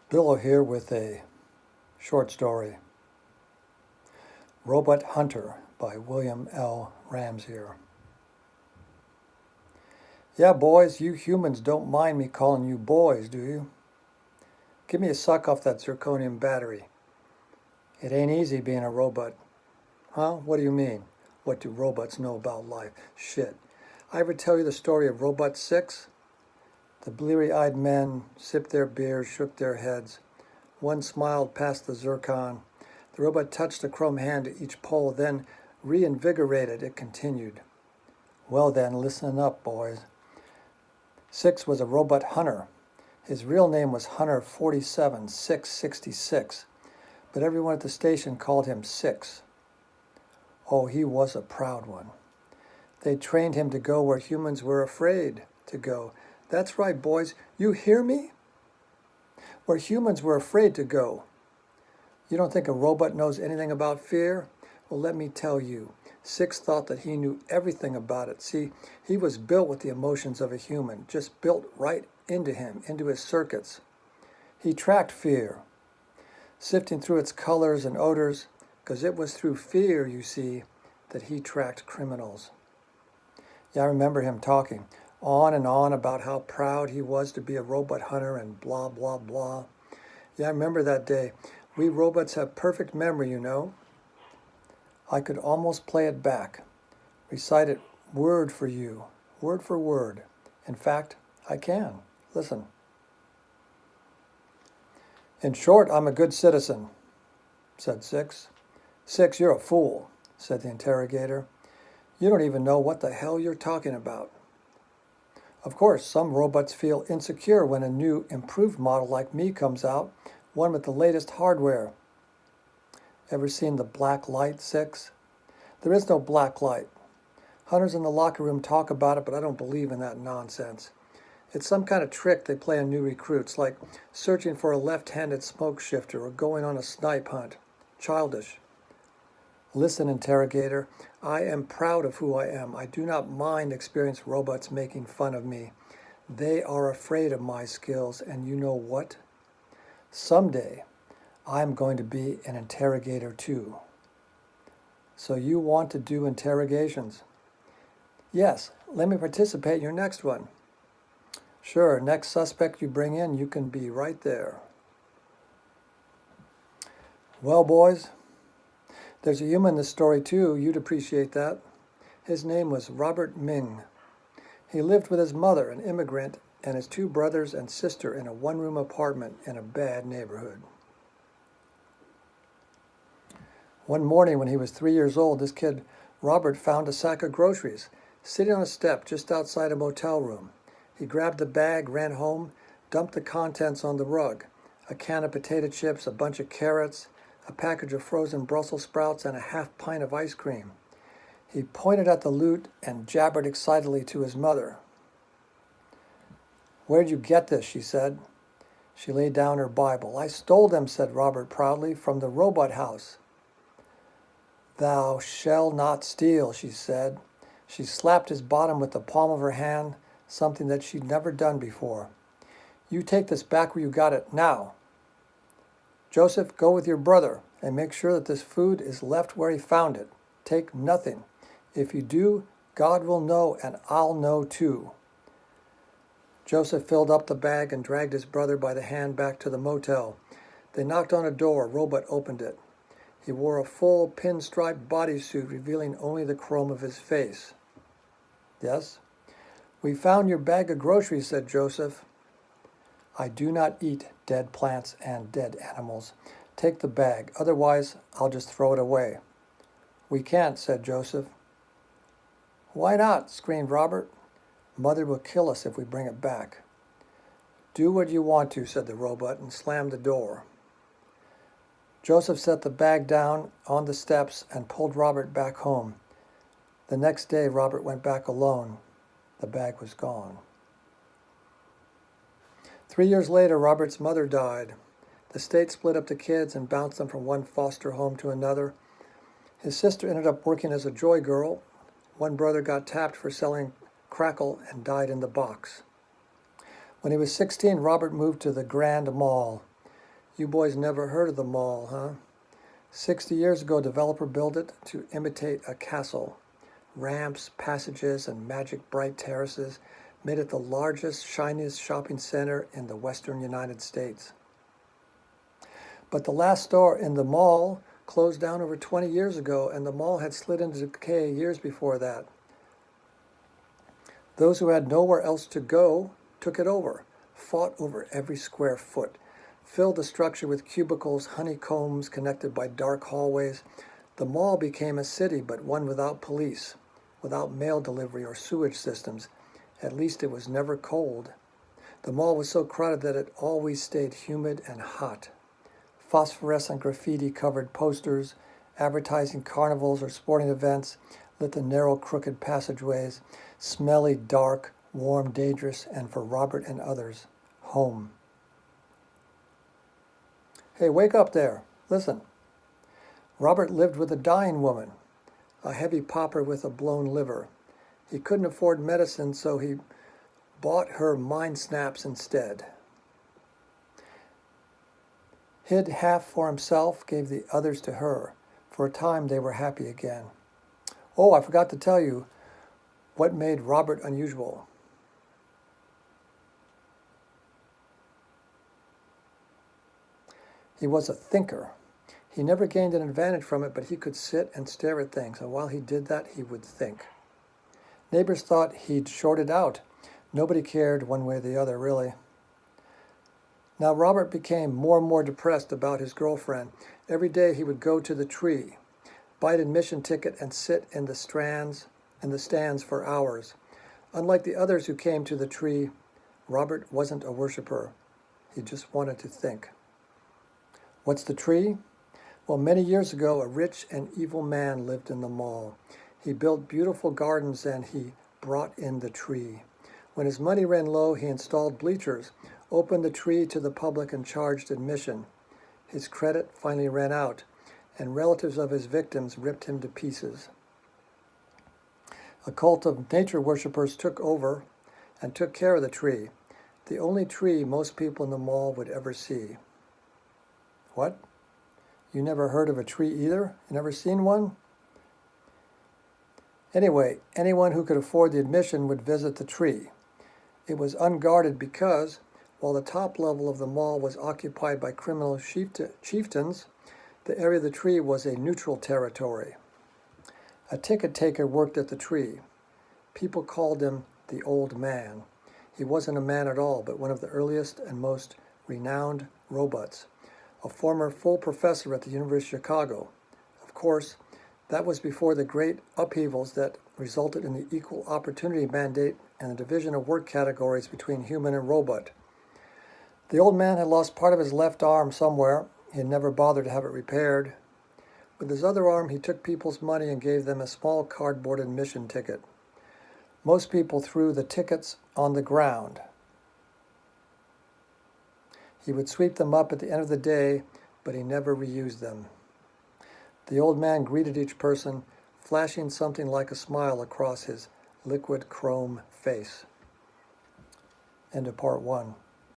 Billo here with a short story, Robot Hunter by William L. Ramseyer. Yeah, boys, you humans don't mind me calling you boys, do you? Give me a suck off that zirconium battery. It ain't easy being a robot. Huh? What do you mean? What do robots know about life? Shit. I ever tell you the story of Robot 6? The bleary-eyed men sipped their beers, shook their heads. One smiled past the zircon. The robot touched a chrome hand to each pole, then, reinvigorated, it continued. Well then, listen up, boys. 6 was a robot hunter. His real name was Hunter 47666, but everyone at the station called him 6. Oh, he was a proud one. They trained him to go where humans were afraid to go. That's right, boys. You hear me? Where humans were afraid to go. You don't think a robot knows anything about fear? Well, let me tell you. 6 thought that he knew everything about it. See, he was built with the emotions of a human, just built right into him, into his circuits. He tracked fear, sifting through its colors and odors, because it was through fear, you see, that he tracked criminals. Yeah, I remember him talking on and on about how proud he was to be a robot hunter and blah, blah, blah. Yeah, I remember that day. We robots have perfect memory, you know. I could almost play it back, recite it word for you, word for word. In fact, I can. Listen. In short, I'm a good citizen, said 6. 6, you're a fool, said the interrogator. You don't even know what the hell you're talking about. Of course, some robots feel insecure when a new, improved model like me comes out, one with the latest hardware. Ever seen the black light, 6? There is no black light. Hunters in the locker room talk about it, but I don't believe in that nonsense. It's some kind of trick they play on new recruits, like searching for a left-handed smoke shifter or going on a snipe hunt. Childish. Listen, interrogator, I am proud of who I am. I do not mind experienced robots making fun of me. They are afraid of my skills, and you know what? Someday, I'm going to be an interrogator too. So you want to do interrogations? Yes, let me participate in your next one. Sure, next suspect you bring in, you can be right there. Well, boys, there's a human in this story too. You'd appreciate that. His name was Robert Ming. He lived with his mother, an immigrant, and his 2 brothers and sister in a one-room apartment in a bad neighborhood. One morning when he was 3 years old, this kid, Robert, found a sack of groceries sitting on a step just outside a motel room. He grabbed the bag, ran home, dumped the contents on the rug. A can of potato chips, a bunch of carrots, a package of frozen Brussels sprouts, and a half pint of ice cream. He pointed at the loot and jabbered excitedly to his mother. Where'd you get this? She said. She laid down her Bible. I stole them, said Robert proudly, from the robot house. Thou shalt not steal, she said. She slapped his bottom with the palm of her hand, something that she'd never done before. You take this back where you got it now. Joseph, go with your brother and make sure that this food is left where he found it. Take nothing. If you do, God will know and I'll know too. Joseph filled up the bag and dragged his brother by the hand back to the motel. They knocked on a door. Robot opened it. He wore a full pinstripe bodysuit revealing only the chrome of his face. Yes? We found your bag of groceries, said Joseph. I do not eat dead plants and dead animals. Take the bag, otherwise I'll just throw it away. We can't, said Joseph. Why not? Screamed Robert. Mother will kill us if we bring it back. Do what you want to, said the robot, and slammed the door. Joseph set the bag down on the steps and pulled Robert back home. The next day, Robert went back alone. The bag was gone. 3 years later, Robert's mother died. The state split up the kids and bounced them from one foster home to another. His sister ended up working as a joy girl. One brother got tapped for selling crackle and died in the box. When he was 16, Robert moved to the Grand Mall. You boys never heard of the mall, huh? 60 years ago, a developer built it to imitate a castle. Ramps, passages, and magic bright terraces made it the largest, shiniest shopping center in the western United States. But the last store in the mall closed down over 20 years ago, and the mall had slid into decay years before that. Those who had nowhere else to go took it over, fought over every square foot, filled the structure with cubicles, honeycombs connected by dark hallways. The mall became a city, but one without police, without mail delivery or sewage systems. At least it was never cold. The mall was so crowded that it always stayed humid and hot. Phosphorescent graffiti-covered posters, advertising carnivals or sporting events, lit the narrow, crooked passageways, smelly, dark, warm, dangerous, and for Robert and others, home. Hey, wake up there. Listen. Robert lived with a dying woman, a heavy pauper with a blown liver. He couldn't afford medicine, so he bought her mind snaps instead. Hid half for himself, gave the others to her. For a time, they were happy again. Oh, I forgot to tell you what made Robert unusual. He was a thinker. He never gained an advantage from it, but he could sit and stare at things, and while he did that, he would think. Neighbors thought he'd shorted out. Nobody cared one way or the other, really. Now Robert became more and more depressed about his girlfriend. Every day he would go to the tree, buy an admission ticket, and sit in the stands for hours. Unlike the others who came to the tree, Robert wasn't a worshiper. He just wanted to think. What's the tree? Well, many years ago, a rich and evil man lived in the mall. He built beautiful gardens and he brought in the tree. When his money ran low, he installed bleachers, opened the tree to the public, and charged admission. His credit finally ran out, and relatives of his victims ripped him to pieces. A cult of nature worshippers took over and took care of the tree, the only tree most people in the mall would ever see. What? You never heard of a tree either? You never seen one? Anyway, anyone who could afford the admission would visit the tree. It was unguarded because, while the top level of the mall was occupied by criminal chieftains, the area of the tree was a neutral territory. A ticket taker worked at the tree. People called him the Old Man. He wasn't a man at all, but one of the earliest and most renowned robots, a former full professor at the University of Chicago. Of course, that was before the great upheavals that resulted in the equal opportunity mandate and the division of work categories between human and robot. The old man had lost part of his left arm somewhere. He had never bothered to have it repaired. With his other arm, he took people's money and gave them a small cardboard admission ticket. Most people threw the tickets on the ground. He would sweep them up at the end of the day, but he never reused them. The old man greeted each person, flashing something like a smile across his liquid chrome face. End of part 1.